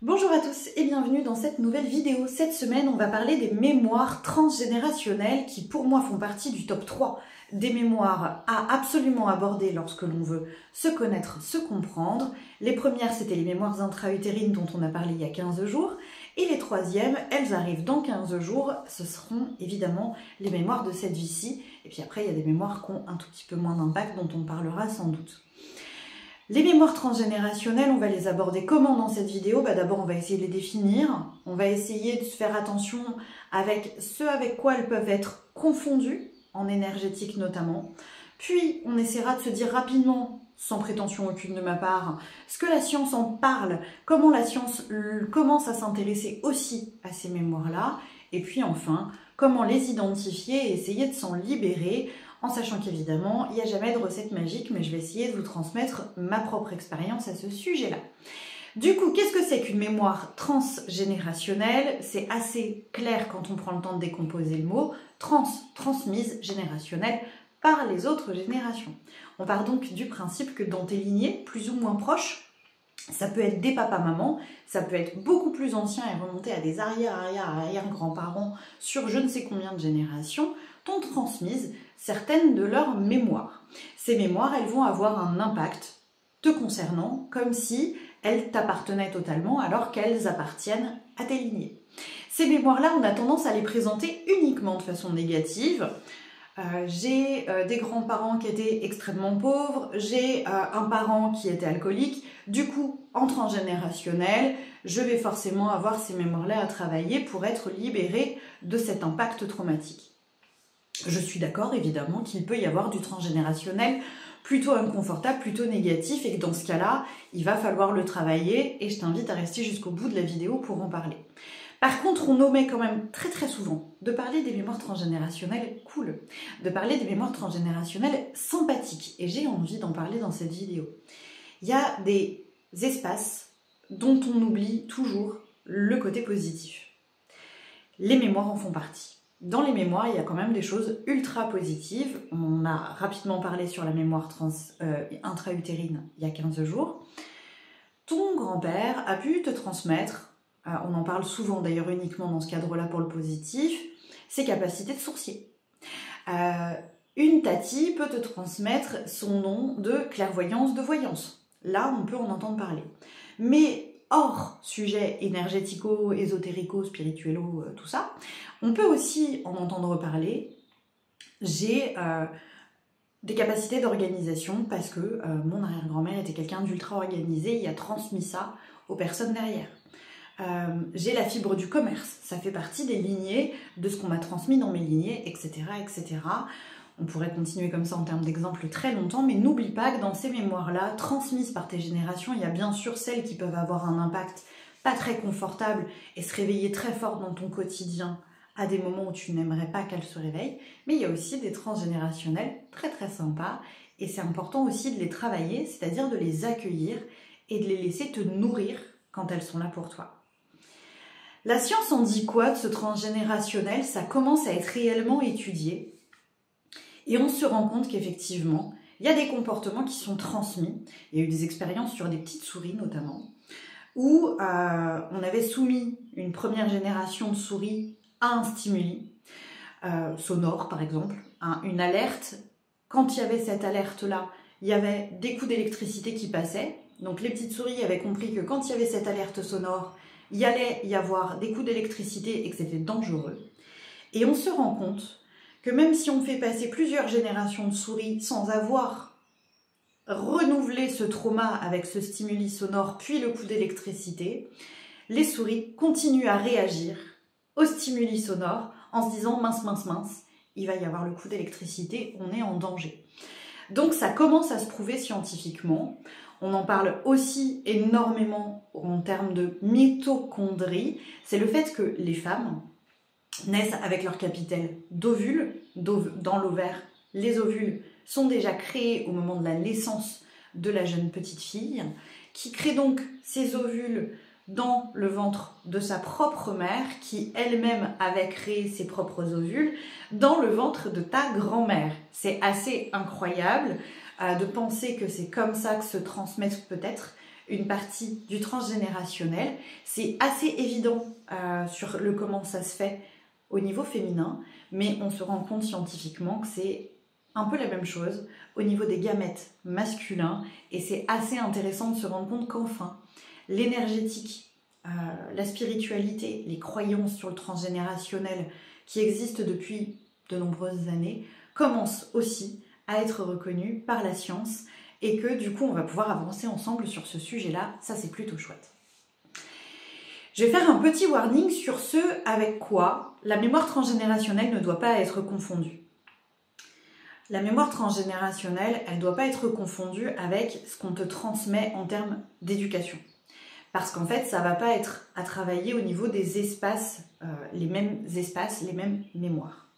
Bonjour à tous et bienvenue dans cette nouvelle vidéo. Cette semaine, on va parler des mémoires transgénérationnelles qui, pour moi, font partie du top 3 des mémoires à absolument aborder lorsque l'on veut se connaître, se comprendre. Les premières, c'était les mémoires intra-utérines dont on a parlé il y a 15 jours. Et les troisièmes, elles arrivent dans 15 jours. Ce seront évidemment les mémoires de cette vie-ci. Et puis après, il y a des mémoires qui ont un tout petit peu moins d'impact dont on parlera sans doute. Les mémoires transgénérationnelles, on va les aborder comment dans cette vidéo? D'abord, on va essayer de les définir. On va essayer de faire attention avec ce avec quoi elles peuvent être confondues, en énergétique notamment. Puis, on essaiera de se dire rapidement, sans prétention aucune de ma part, ce que la science en parle, comment la science commence à s'intéresser aussi à ces mémoires-là. Et puis enfin, comment les identifier et essayer de s'en libérer, en sachant qu'évidemment, il n'y a jamais de recette magique, mais je vais essayer de vous transmettre ma propre expérience à ce sujet-là. Du coup, qu'est-ce que c'est qu'une mémoire transgénérationnelle? C'est assez clair quand on prend le temps de décomposer le mot. Transmise, générationnelle, par les autres générations. On part donc du principe que dans tes lignées, plus ou moins proches, ça peut être des papas-mamans, ça peut être beaucoup plus ancien et remonter à des arrière-grands-parents sur je ne sais combien de générations, t'ont transmise certaines de leurs mémoires. Ces mémoires, elles vont avoir un impact te concernant comme si elles t'appartenaient totalement alors qu'elles appartiennent à tes lignées. Ces mémoires-là, on a tendance à les présenter uniquement de façon négative. J'ai des grands-parents qui étaient extrêmement pauvres, j'ai un parent qui était alcoolique, du coup, en transgénérationnel, je vais forcément avoir ces mémoires-là à travailler pour être libérée de cet impact traumatique. Je suis d'accord, évidemment, qu'il peut y avoir du transgénérationnel plutôt inconfortable, plutôt négatif, et que dans ce cas-là, il va falloir le travailler, et je t'invite à rester jusqu'au bout de la vidéo pour en parler. Par contre, on omet quand même très souvent de parler des mémoires transgénérationnelles cool, de parler des mémoires transgénérationnelles sympathiques, et j'ai envie d'en parler dans cette vidéo. Il y a des espaces dont on oublie toujours le côté positif. Les mémoires en font partie. Dans les mémoires, il y a quand même des choses ultra positives. On a rapidement parlé sur la mémoire intra-utérine il y a 15 jours. Ton grand-père a pu te transmettre, on en parle souvent d'ailleurs uniquement dans ce cadre-là pour le positif, ses capacités de sourcier. Une tati peut te transmettre son nom de clairvoyance, de voyance. Là, on peut en entendre parler. Mais hors sujet énergético, ésotérico, spirituelo, tout ça, on peut aussi en entendre parler. J'ai des capacités d'organisation parce que mon arrière-grand-mère était quelqu'un d'ultra organisé, il a transmis ça aux personnes derrière. J'ai la fibre du commerce, ça fait partie des lignées, de ce qu'on m'a transmis dans mes lignées, etc., etc. On pourrait continuer comme ça en termes d'exemples très longtemps, mais n'oublie pas que dans ces mémoires-là, transmises par tes générations, il y a bien sûr celles qui peuvent avoir un impact pas très confortable et se réveiller très fort dans ton quotidien à des moments où tu n'aimerais pas qu'elles se réveillent, mais il y a aussi des transgénérationnelles très sympas, et c'est important aussi de les travailler, c'est-à-dire de les accueillir et de les laisser te nourrir quand elles sont là pour toi. La science en dit quoi de ce transgénérationnel? Ça commence à être réellement étudié. Et on se rend compte qu'effectivement, il y a des comportements qui sont transmis. Il y a eu des expériences sur des petites souris notamment, où on avait soumis une première génération de souris à un stimuli sonore par exemple, une alerte. Quand il y avait cette alerte-là, il y avait des coups d'électricité qui passaient. Donc les petites souris avaient compris que quand il y avait cette alerte sonore, il y allait y avoir des coups d'électricité et que c'était dangereux. Et on se rend compte que même si on fait passer plusieurs générations de souris sans avoir renouvelé ce trauma avec ce stimuli sonore puis le coup d'électricité, les souris continuent à réagir au stimuli sonore en se disant mince, il va y avoir le coup d'électricité, on est en danger. Donc ça commence à se prouver scientifiquement. On en parle aussi énormément en termes de mitochondrie. C'est le fait que les femmes naissent avec leur capital d'ovules dans l'ovaire. Les ovules sont déjà créés au moment de la naissance de la jeune petite fille, qui crée donc ces ovules dans le ventre de sa propre mère, qui elle-même avait créé ses propres ovules dans le ventre de ta grand-mère. C'est assez incroyable de penser que c'est comme ça que se transmettent peut-être une partie du transgénérationnel. C'est assez évident sur le comment ça se fait au niveau féminin, mais on se rend compte scientifiquement que c'est un peu la même chose au niveau des gamètes masculins, et c'est assez intéressant de se rendre compte qu'enfin, l'énergétique, la spiritualité, les croyances sur le transgénérationnel qui existent depuis de nombreuses années commencent aussi à être reconnues par la science, et que du coup on va pouvoir avancer ensemble sur ce sujet-là. Ça, c'est plutôt chouette. Je vais faire un petit warning sur ce avec quoi la mémoire transgénérationnelle ne doit pas être confondue. La mémoire transgénérationnelle, elle ne doit pas être confondue avec ce qu'on te transmet en termes d'éducation. Parce qu'en fait, ça ne va pas être à travailler au niveau des espaces, les mêmes mémoires.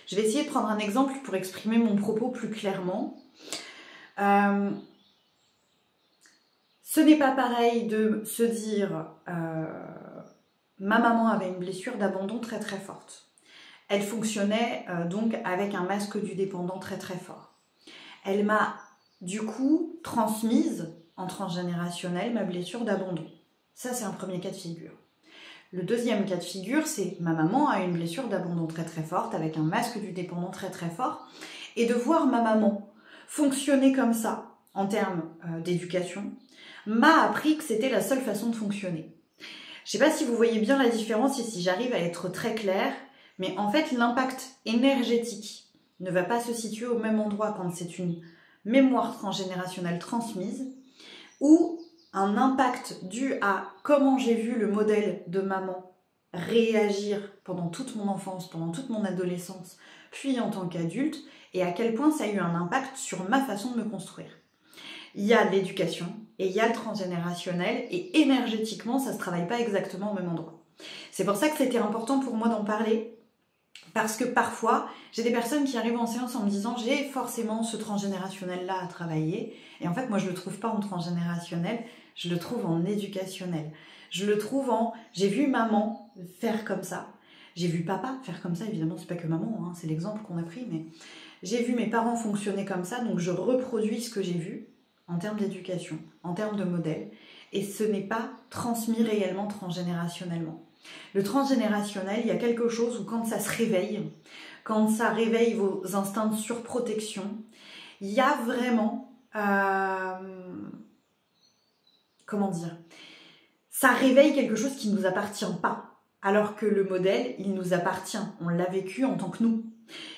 Je vais essayer de prendre un exemple pour exprimer mon propos plus clairement. Ce n'est pas pareil de se dire ma maman avait une blessure d'abandon très très forte. Elle fonctionnait donc avec un masque du dépendant très très fort. Elle m'a du coup transmise en transgénérationnel ma blessure d'abandon. Ça, c'est un premier cas de figure. Le deuxième cas de figure, c'est ma maman a une blessure d'abandon très très forte avec un masque du dépendant très très fort, et de voir ma maman fonctionner comme ça en termes d'éducation m'a appris que c'était la seule façon de fonctionner. Je ne sais pas si vous voyez bien la différence et si j'arrive à être très claire, mais en fait l'impact énergétique ne va pas se situer au même endroit quand c'est une mémoire transgénérationnelle transmise, ou un impact dû à comment j'ai vu le modèle de maman réagir pendant toute mon enfance, pendant toute mon adolescence, puis en tant qu'adulte, et à quel point ça a eu un impact sur ma façon de me construire. Il y a l'éducation et il y a le transgénérationnel, et énergétiquement, ça ne se travaille pas exactement au même endroit. C'est pour ça que c'était important pour moi d'en parler, parce que parfois, j'ai des personnes qui arrivent en séance en me disant « j'ai forcément ce transgénérationnel-là à travailler », et en fait, moi, je ne le trouve pas en transgénérationnel, je le trouve en éducationnel. Je le trouve en « j'ai vu maman faire comme ça », j'ai vu papa faire comme ça, évidemment, c'est pas que maman, hein, c'est l'exemple qu'on a pris, mais j'ai vu mes parents fonctionner comme ça, donc je reproduis ce que j'ai vu en termes d'éducation, en termes de modèle, et ce n'est pas transmis réellement transgénérationnellement. Le transgénérationnel, il y a quelque chose où quand ça se réveille, quand ça réveille vos instincts de surprotection, il y a vraiment... comment dire, ça réveille quelque chose qui ne nous appartient pas, alors que le modèle, il nous appartient, on l'a vécu en tant que nous.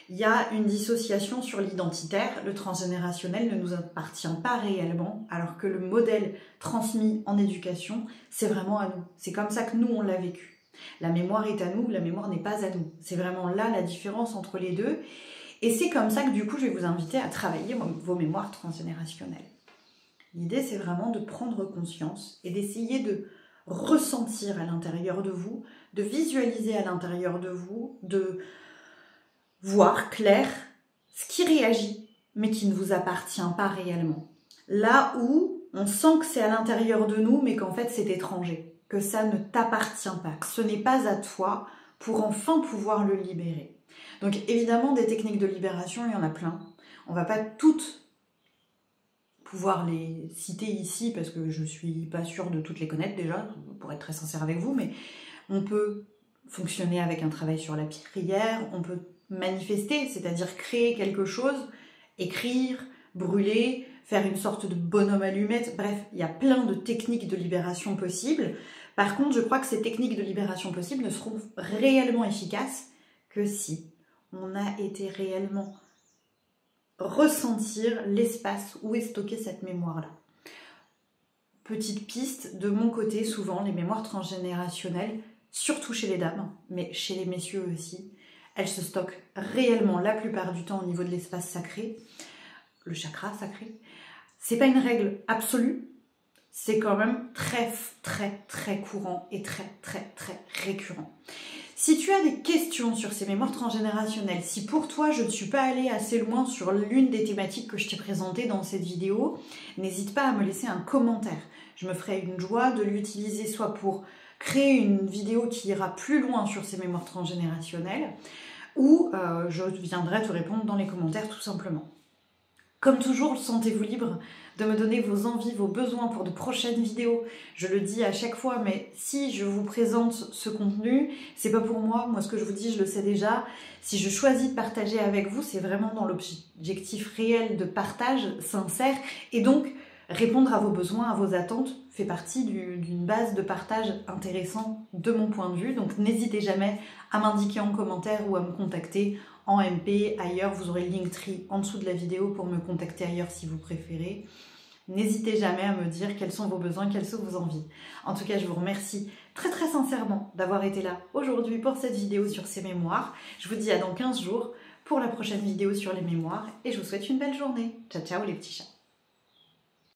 Il y a une dissociation sur l'identitaire, le transgénérationnel ne nous appartient pas réellement, alors que le modèle transmis en éducation, c'est vraiment à nous. C'est comme ça que nous, on l'a vécu. La mémoire est à nous, la mémoire n'est pas à nous. C'est vraiment là la différence entre les deux. Et c'est comme ça que du coup, je vais vous inviter à travailler vos mémoires transgénérationnelles. L'idée, c'est vraiment de prendre conscience et d'essayer de ressentir à l'intérieur de vous, de visualiser à l'intérieur de vous, de voir clair ce qui réagit, mais qui ne vous appartient pas réellement. Là où on sent que c'est à l'intérieur de nous, mais qu'en fait c'est étranger, que ça ne t'appartient pas, que ce n'est pas à toi pour enfin pouvoir le libérer. Donc évidemment, des techniques de libération, il y en a plein. On ne va pas toutes pouvoir les citer ici parce que je ne suis pas sûre de toutes les connaître déjà, pour être très sincère avec vous, mais on peut fonctionner avec un travail sur la prière, on peut manifester, c'est-à-dire créer quelque chose, écrire, brûler, faire une sorte de bonhomme allumette, bref, il y a plein de techniques de libération possibles. Par contre, je crois que ces techniques de libération possibles ne seront réellement efficaces que si on a été réellement ressentir l'espace où est stockée cette mémoire-là. Petite piste, de mon côté, souvent, les mémoires transgénérationnelles, surtout chez les dames, mais chez les messieurs aussi, elles se stockent réellement la plupart du temps au niveau de l'espace sacré, le chakra sacré. C'est pas une règle absolue, c'est quand même très très courant et très récurrent. Si tu as des questions sur ces mémoires transgénérationnelles, si pour toi je ne suis pas allée assez loin sur l'une des thématiques que je t'ai présentées dans cette vidéo, n'hésite pas à me laisser un commentaire. Je me ferai une joie de l'utiliser soit pour créer une vidéo qui ira plus loin sur ces mémoires transgénérationnelles, ou je viendrai te répondre dans les commentaires tout simplement. Comme toujours, sentez-vous libre de me donner vos envies, vos besoins pour de prochaines vidéos. Je le dis à chaque fois, mais si je vous présente ce contenu, c'est pas pour moi. Moi, ce que je vous dis, je le sais déjà. Si je choisis de partager avec vous, c'est vraiment dans l'objectif réel de partage sincère. Et donc, répondre à vos besoins, à vos attentes, fait partie d'une base de partage intéressant de mon point de vue. Donc, n'hésitez jamais à m'indiquer en commentaire ou à me contacter en MP, ailleurs. Vous aurez le Linktree en dessous de la vidéo pour me contacter ailleurs si vous préférez. N'hésitez jamais à me dire quels sont vos besoins, quelles sont vos envies. En tout cas, je vous remercie très très sincèrement d'avoir été là aujourd'hui pour cette vidéo sur ces mémoires. Je vous dis à dans 15 jours pour la prochaine vidéo sur les mémoires et je vous souhaite une belle journée. Ciao ciao les petits chats.